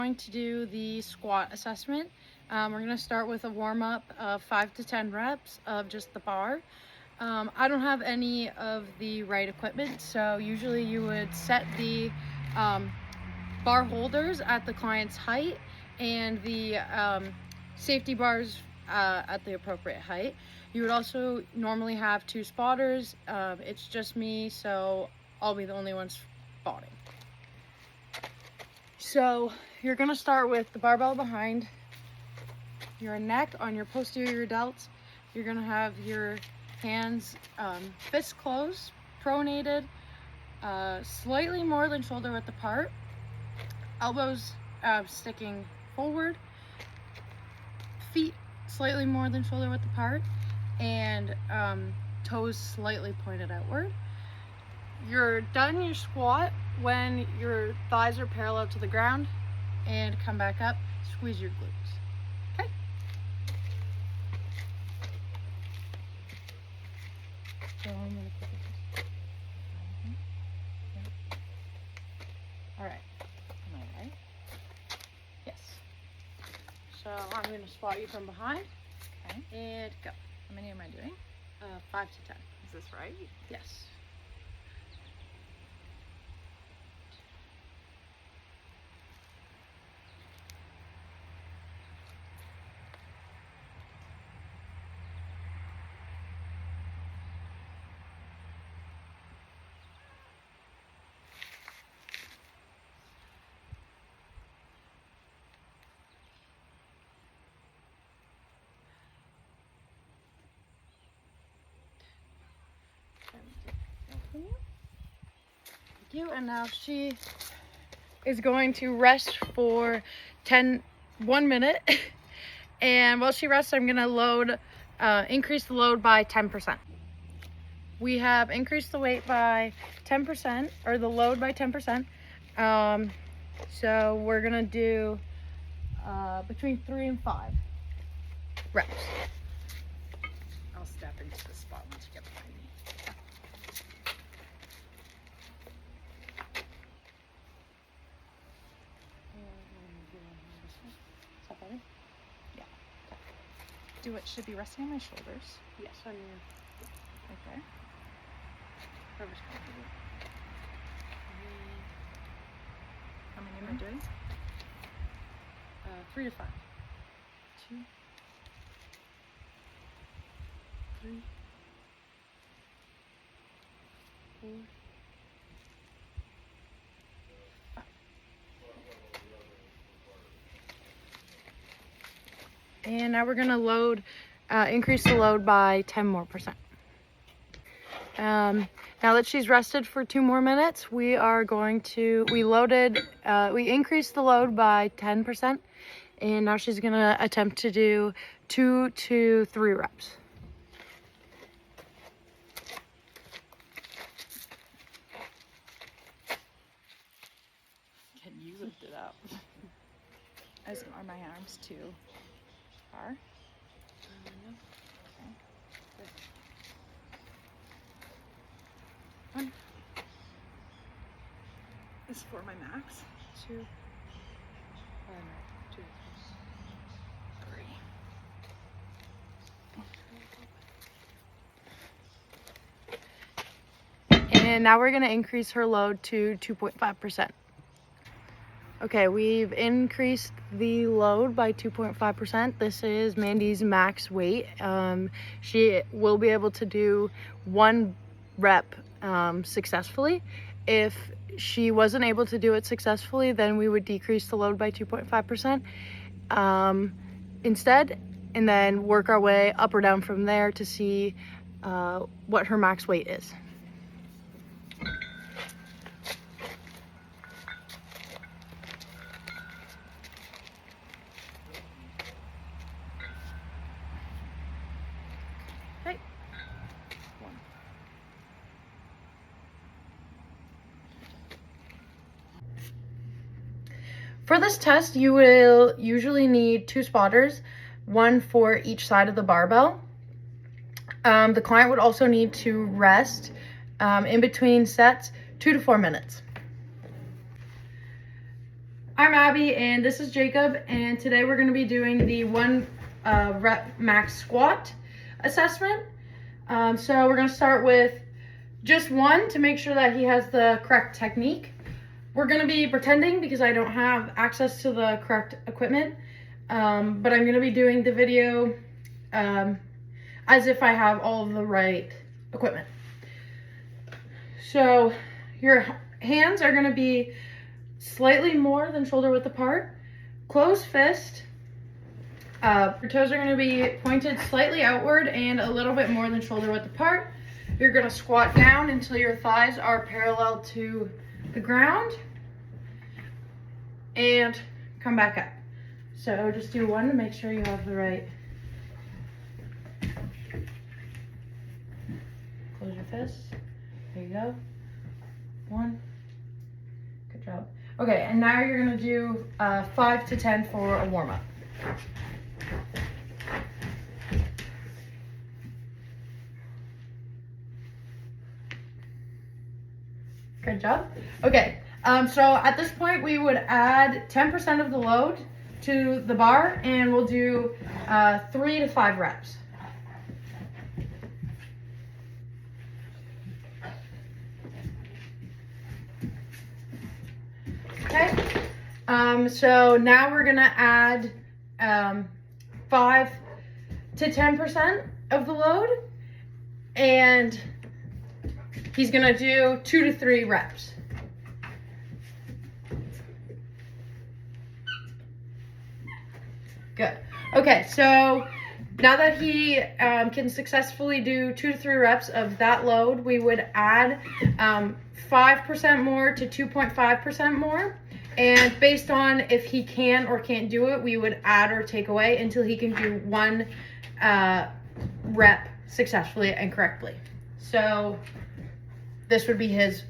Going to do the squat assessment. We're going to start with a warm-up of 5 to 10 reps of just the bar. I don't have any of the right equipment, so usually you would set the bar holders at the client's height and the safety bars at the appropriate height. You would also normally have 2 spotters. It's just me, so I'll be the only one spotting. So you're gonna start with the barbell behind your neck on your posterior delts. You're gonna have your hands fists closed, pronated, slightly more than shoulder width apart, elbows sticking forward, feet slightly more than shoulder width apart, and toes slightly pointed outward. You're done your squat when your thighs are parallel to the ground, and come back up, squeeze your glutes. Okay? So I'm gonna put this. All right. Am I right? Yes. So I'm gonna spot you from behind. Okay. And go. How many am I doing? 5 to 10. Is this right? Yes. Thank you. And now she is going to rest for 1 minute. And while she rests, I'm gonna increase the load by 10%. We have increased the weight by 10%, or the load by 10%. So we're gonna do between 3 and 5 reps. I'll step into the spot once you get behind me. Is that better? Yeah. Do it should be resting on my shoulders. Yes, on your Okay. whoever's comfortable. How many am I doing? 3 to 5. 2, 3, 4, 5. And now we're gonna increase the load by 10 more percent. Now that she's rested for 2 more minutes, we increased the load by 10%, and now she's gonna attempt to do 2 to 3 reps. Can you lift it up? Are my arms too far? Okay. 1 is for my max. 2, 2. 3. And now we're gonna increase her load to 2.5%. Okay, we've increased the load by 2.5%. This is Mandy's max weight. She will be able to do 1 rep successfully. If she wasn't able to do it successfully, then we would decrease the load by 2.5% instead, and then work our way up or down from there to see what her max weight is. Okay. 1. For this test, you will usually need 2 spotters, 1 for each side of the barbell. The client would also need to rest in between sets 2 to 4 minutes. I'm Abby and this is Jacob, and today we're going to be doing the 1 rep max squat assessment. So we're going to start with just 1 to make sure that he has the correct technique. We're going to be pretending because I don't have access to the correct equipment, but I'm going to be doing the video as if I have all of the right equipment. So your hands are going to be slightly more than shoulder width apart, closed fist. Your toes are going to be pointed slightly outward and a little bit more than shoulder width apart. You're going to squat down until your thighs are parallel to the ground and come back up. So just do 1 to make sure you have the right. Close your fists. There you go. 1. Good job. Okay, and now you're going to do 5 to 10 for a warm-up. Good job. Okay, so at this point we would add 10% of the load to the bar, and we'll do 3 to 5 reps. Okay, so now we're gonna add 5 to 10% of the load, and he's gonna do 2 to 3 reps. Good. Okay, so now that he can successfully do 2 to 3 reps of that load, we would add 5% more to 2.5% more. And based on if he can or can't do it, we would add or take away until he can do 1 rep successfully and correctly. So this would be his